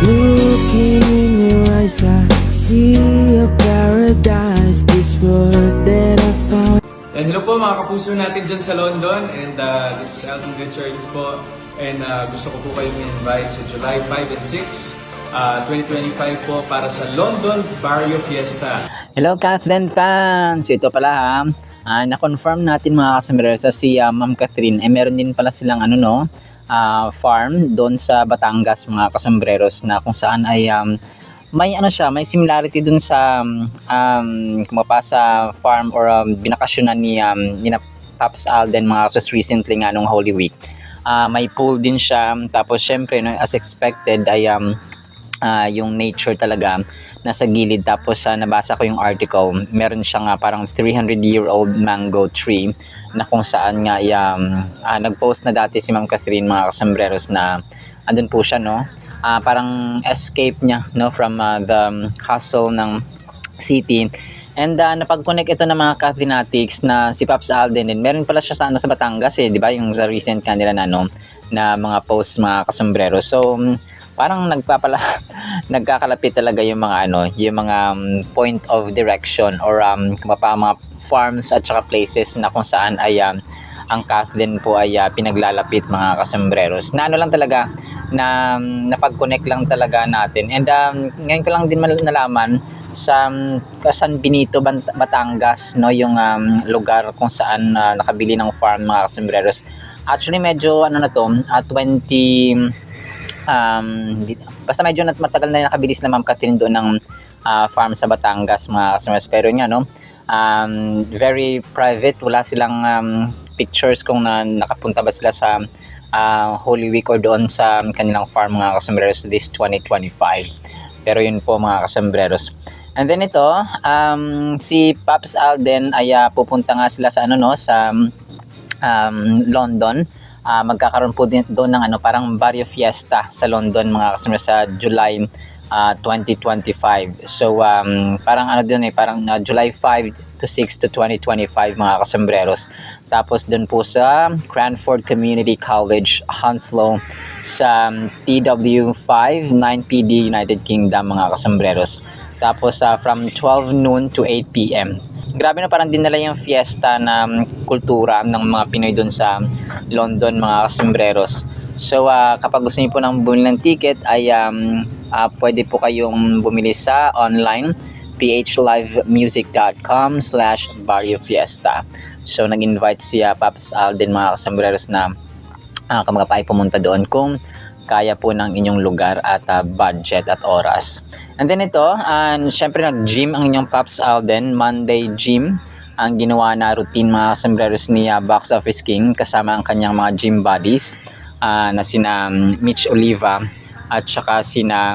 Looking in your eyes, I see a paradise. This world that I found. And hello po mga kapuso natin dyan sa London, and this is Alvin Richards po, and gusto ko po kayong invite sa July 5 and 6, 2025 po para sa London Barrio Fiesta. Hello Kathleen fans! Ito pala na-confirm natin mga kasambreros si Ma'am Catherine, meron din pala silang farm doon sa Batangas mga kasambreros, na kung saan ay may may similarity dun sa sa farm or binakasyonan ni Pops Alden mga kasos recently nga nung Holy Week. May pool din siya, tapos syempre no, as expected ay yung nature talaga nasa gilid. Tapos nabasa ko yung article, meron siyang parang 300-year-old mango tree na kung saan nga nag-post na dati si Ma'am Catherine mga kasambreros na andun po siya no, parang escape niya no from the hustle ng city. And napag-connect ito ng mga Cathinatics na si Pops Alden din. Meron pala siya sa Batangas di ba? Yung sa recent kanila na mga posts mga kasombrero. So parang nagkakalapit talaga yung mga point of direction or mga farms at saka places na kung saan ay ang Kathleen po ay pinaglalapit mga kasambreros. Na lang talaga na napag-connect lang talaga natin. And ngayon ko lang din nalaman sa San Benito, Batangas no, yung lugar kung saan nakabili ng farm mga kasambreros. Actually medyo 20 basta medyo matagal na nakabilis na Ma'am Catherine doon ng farm sa Batangas mga kasambreros. Pero nga no, very private, wala silang pictures kung nakapunta ba sila sa Holy Week or doon sa kanilang farm mga kasambreros this 2025. Pero yun po mga kasambreros. And then ito, si Pops Alden ay pupunta nga sila sa sa London. Magkakaroon po din doon ng parang Barrio Fiesta sa London mga kasambreros sa July 2025. So parang parang July 5 to 6 to 2025 mga kasambreros. Tapos doon po sa Cranford Community College, Hounslow sa TW5 9PD United Kingdom mga kasambreros. Tapos from 12 noon to 8 PM. Grabe na, parang dinala yung fiesta na kultura ng mga Pinoy doon sa London mga kasambreros. So kapag gusto niyo po nang bumili ng ticket ay pwede po kayong bumili sa online phlivemusic.com/Barrio Fiesta. So nag-invite si Pops Alden mga kasambreros na kamagapay pumunta doon kung kaya po ng inyong lugar at budget at oras. And then ito, syempre nag-gym ang inyong Pops Alden, Monday gym ang ginawa na routine mga kasambreros ni Box Office King kasama ang kanyang mga gym buddies na sina Mitch Oliva at saka sina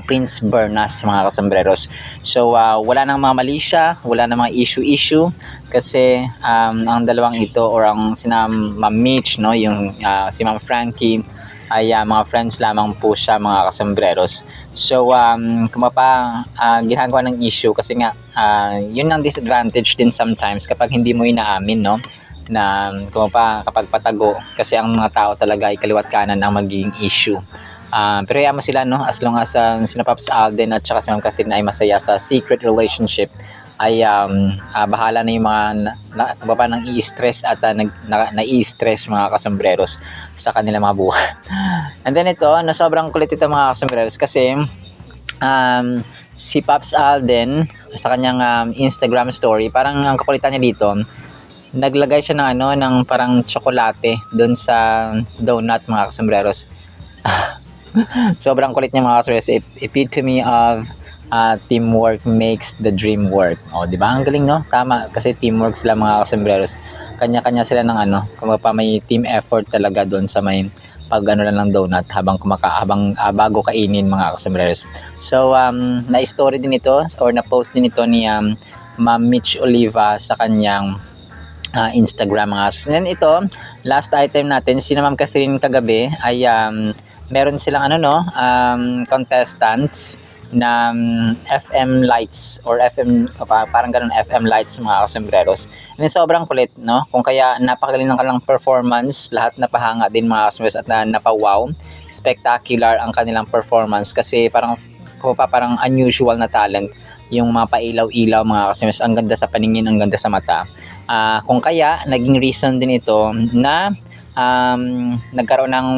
Prince Bernas mga kasambreros. So wala nang mga malisya, wala nang mga issue kasi ang dalawang ito or ang sina Ma'am Mitch no, yung si Ma'am Frankie ay mga friends lamang po siya mga kasambreros. So ginagawa ng issue kasi nga yun ang disadvantage din sometimes kapag hindi mo inaamin no, na kapag patago kasi ang mga tao talaga ay kaliwat kanan ang magiging issue. Pero yaman sila no, as long as sina Pops Alden at saka si Ma'am Catherine ay masaya sa secret relationship ay bahala na yung mga nang i-stress at nai-stress mga kasambreros sa kanilang mga buhay. And then ito, sobrang kulit ito mga kasambreros kasi si Pops Alden sa kanyang Instagram story, parang ang kakulitan niya dito, naglagay siya ng parang tsokolate doon sa donut mga kasambreros. Sobrang kulit niya mga kasambreros. Epitome of teamwork makes the dream work. Di ba? Ang galing no? Tama, kasi teamwork sila mga kasambreros. Kanya-kanya sila ng kung may team effort talaga doon sa may lang ng donut habang bago kainin mga kasambreros. So na-story din ito or na-post din ito ni Ma'am Mitch Oliva sa kanyang Instagram mga kasambreros. And then ito, last item natin, si Ma'am Catherine kagabi ay meron silang contestants na FM lights or FM, parang ganun, FM lights mga kasembreros. And then, sobrang kulit, no? Kung kaya napakagaling ng kanilang performance, lahat napahanga din mga kasembreros at napawaw. Spectacular ang kanilang performance kasi parang unusual na talent yung mga pailaw-ilaw mga kasembreros. Ang ganda sa paningin, ang ganda sa mata. Kung kaya, naging reason din ito na nagkaroon ng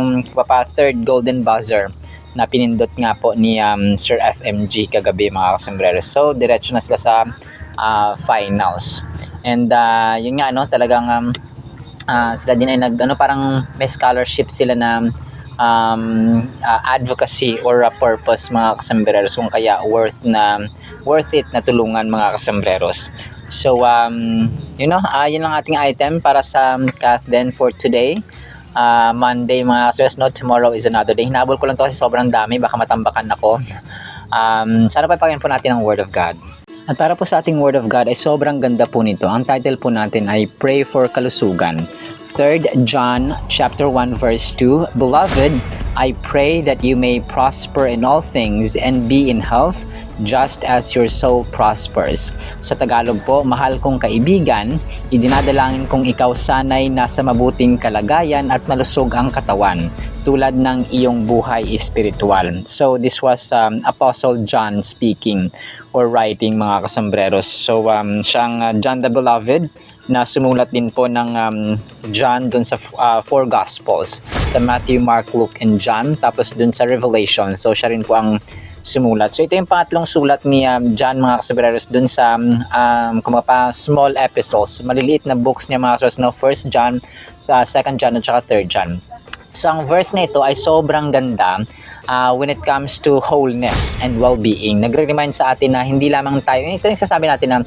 third golden buzzer na pinindot nga po ni Sir FMG kagabi mga kasembreros. So, diretso na sila sa finals. And yun nga, no, talagang sila din ay parang may scholarship sila na advocacy or a purpose mga kasembreros, kung kaya worth it na tulungan mga kasembreros. So, yun lang ating item para sa Kath Den for today. Monday mga kasembreros, no? Tomorrow is another day. Hinabol ko lang to kasi sobrang dami, baka matambakan ako. Sana pa pakinggan po natin ang Word of God. At para po sa ating Word of God ay sobrang ganda po nito. Ang title po natin ay Pray for Kalusugan. 3 John chapter 1 verse 2, Beloved, I pray that you may prosper in all things and be in health just as your soul prospers. Sa Tagalog po, mahal kong kaibigan, idinadalangin kong ikaw sanay nasa mabuting kalagayan at malusog ang katawan, tulad ng iyong buhay espiritual. So this was Apostle John speaking or writing mga kasembreros. So siyang John the Beloved na sumulat din po ng John dun sa four Gospels, sa Matthew, Mark, Luke, and John, tapos dun sa Revelation. So siya rin po ang sumulat. So ito yung pangatlong sulat ni John mga kasembreros dun sa small epistles, maliliit na books niya mga kasembreros, no? 1 John, 2 John at saka 3 John. So ang verse na ito ay sobrang ganda when it comes to wholeness and well-being. Nagre-remind sa atin na hindi lamang tayo, ito yung sasabi natin na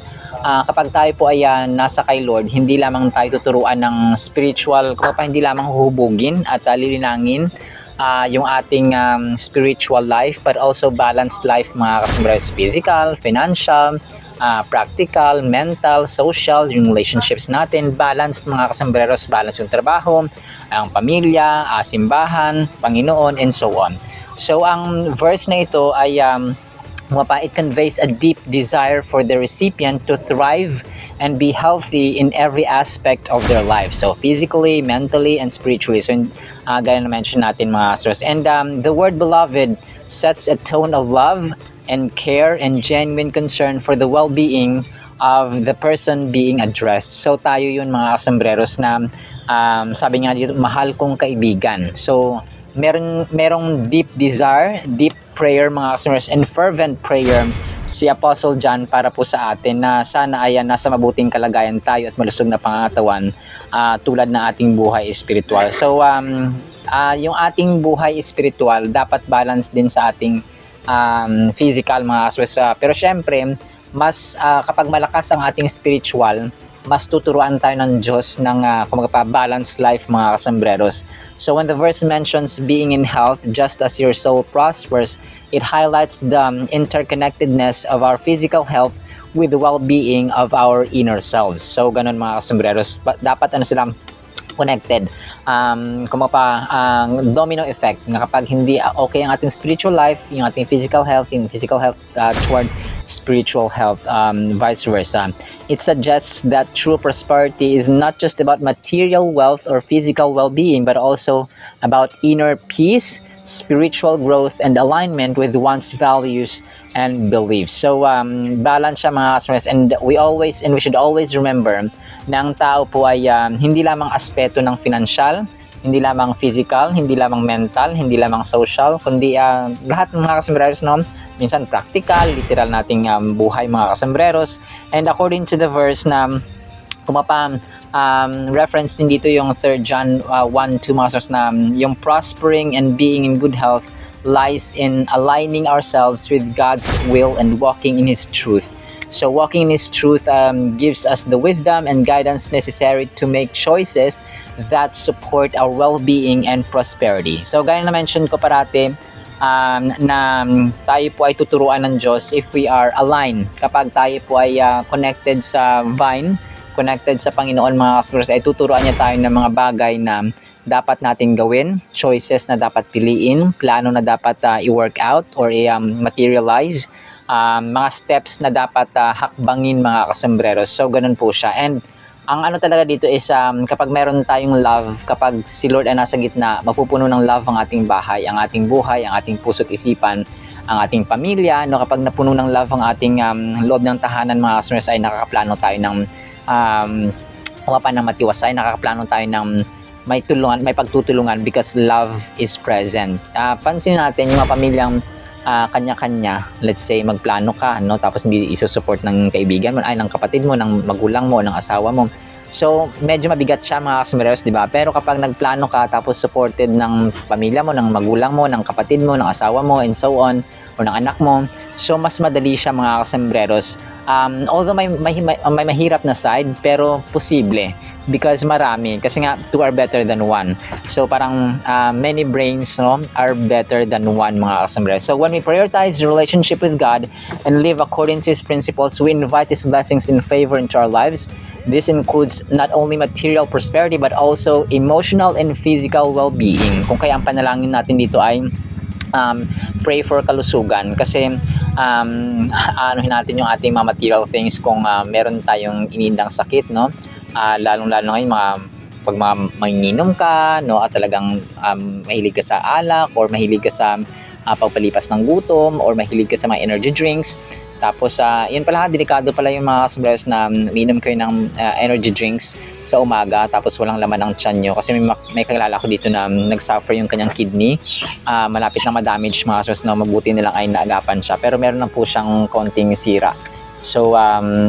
kapag tayo po ay nasa kay Lord, hindi lamang tayo tuturuan ng spiritual, hindi lamang huhubugin at lilinangin yung ating spiritual life, but also balanced life mga kasembreros, physical, financial, practical, mental, social, yung relationships natin, balanced mga kasembreros, balance yung trabaho, ang pamilya, simbahan, Panginoon, and so on. So ang verse na ito ay it conveys a deep desire for the recipient to thrive and be healthy in every aspect of their life. So physically, mentally, and spiritually. So gaya na mention natin mga sisters. And the word beloved sets a tone of love and care and genuine concern for the well-being of the person being addressed. So tayo yun mga kasembreros na sabi nga dito, mahal kong kaibigan. So merong deep desire, deep prayer mga kasembreros, and fervent prayer si Apostle John para po sa atin na sana ay nasa mabuting kalagayan tayo at malusog na pangangatawan tulad ng ating buhay espiritual. So yung ating buhay espiritual dapat balance din sa ating physical mga kasembreros. Pero syempre mas kapag malakas ang ating spiritual, mas tuturuan tayo ng Diyos ng balanced life mga kasembreros. So when the verse mentions being in health just as your soul prospers, it highlights the interconnectedness of our physical health with the well-being of our inner selves. So ganun mga kasembreros, dapat sila connected. Domino effect na kapag hindi okay ang ating spiritual life, yung ating physical health toward spiritual health, vice versa. It suggests that true prosperity is not just about material wealth or physical well-being, but also about inner peace, spiritual growth, and alignment with one's values and beliefs. So balance siya mga kasembreros, and we should always remember na ang tao po ay hindi lamang aspeto ng financial, hindi lamang physical, hindi lamang mental, hindi lamang social, kundi lahat ng mga kasembreros, no? Minsan practical, literal nating buhay mga kasembreros. And according to the verse na reference din dito yung 3 John 1:2 mga kasembreros, na yung prospering and being in good health lies in aligning ourselves with God's will and walking in His truth. So walking in His truth gives us the wisdom and guidance necessary to make choices that support our well-being and prosperity. So gaya na mention ko parati, na tayo po ay tuturuan ng Diyos if we are aligned. Kapag tayo po ay connected sa vine, connected sa Panginoon mga kasembreros, ay tuturuan niya tayo ng mga bagay na dapat nating gawin, choices na dapat piliin, plano na dapat i-work out or i-materialize, mga steps na dapat hakbangin mga kasambreros. So ganun po siya. And ang ano talaga dito is kapag meron tayong love, kapag si Lord ay nasa gitna, mapupuno ng love ang ating bahay, ang ating buhay, ang ating puso't isipan, ang ating pamilya. No, kapag napuno ng love ang ating loob ng tahanan mga kasambreros, ay nakakaplano tayo ng ng matiwasay, nakakaplano tayo ng may tulungan, may pagtutulungan because love is present. Pansin natin yung mga pamilyang kanya-kanya, let's say magplano ka, no, tapos hindi isusupport ng kaibigan mo, ay ng kapatid mo, ng magulang mo, ng asawa mo. So medyo mabigat siya mga kasambreros, di ba? Pero kapag nagplano ka tapos supported ng pamilya mo, ng magulang mo, ng kapatid mo, ng asawa mo, and so on, o ng anak mo, so mas madali siya mga kasambreros. Although may mahirap na side, pero posible because marami, kasi nga two are better than one. So parang many brains, no, are better than one mga kasambreros. So when we prioritize the relationship with God and live according to His principles, we invite His blessings and favor into our lives. This includes not only material prosperity but also emotional and physical well-being. Kung kaya ang panalangin natin dito ay pray for kalusugan, kasi anuhin natin yung ating mga material things kung meron tayong inindang sakit, no, lalong-lalo ngayon pag manginom ka, no, at talagang mahilig ka sa alak or mahilig ka sa pagpalipas ng gutom or mahilig ka sa mga energy drinks. Tapos yun pala, delikado pala yung mga kasambreros na uminom kayo ng energy drinks sa umaga tapos walang laman ang tiyan nyo, kasi may kakilala ko dito na nagsuffer yung kanyang kidney, malapit na ma-damage mga kasambreros, na mabuti nilang ay naagapan siya, pero meron na po siyang konting sira. So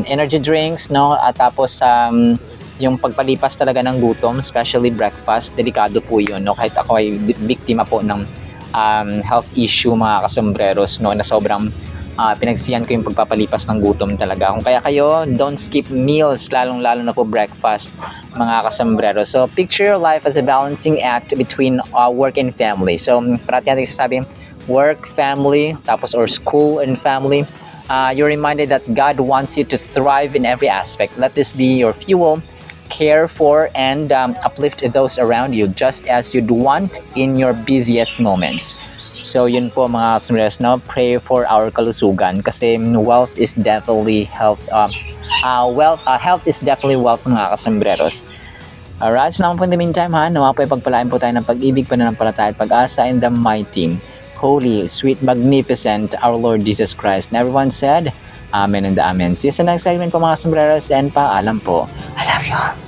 energy drinks, no, at tapos yung pagpalipas talaga ng gutom, especially breakfast, delikado po yun, no? Kahit ako ay biktima po ng health issue mga kasambreros, no, na sobrang pinagsiyan ko yung pagpapalipas ng gutom talaga. Kung kaya kayo, don't skip meals, lalong-lalo na po breakfast mga kasambreros. So picture your life as a balancing act between work and family. So parati natin sasabi, work, family, tapos or school and family. You're reminded that God wants you to thrive in every aspect. Let this be your fuel. Care for and uplift those around you just as you'd want in your busiest moments. So yun po mga kasambreros, no? Pray for our kalusugan, kasi wealth is definitely health. Health is definitely wealth mga kasambreros. Alright, so naman po in the meantime, nawa po ipagpalain po tayo ng pag-ibig, pananampalataya at pag-asa in the mighty, holy, sweet, magnificent, our Lord Jesus Christ. And everyone said, Amen and Amen. See you sa next segment po mga kasambreros, and paalam po. I love you.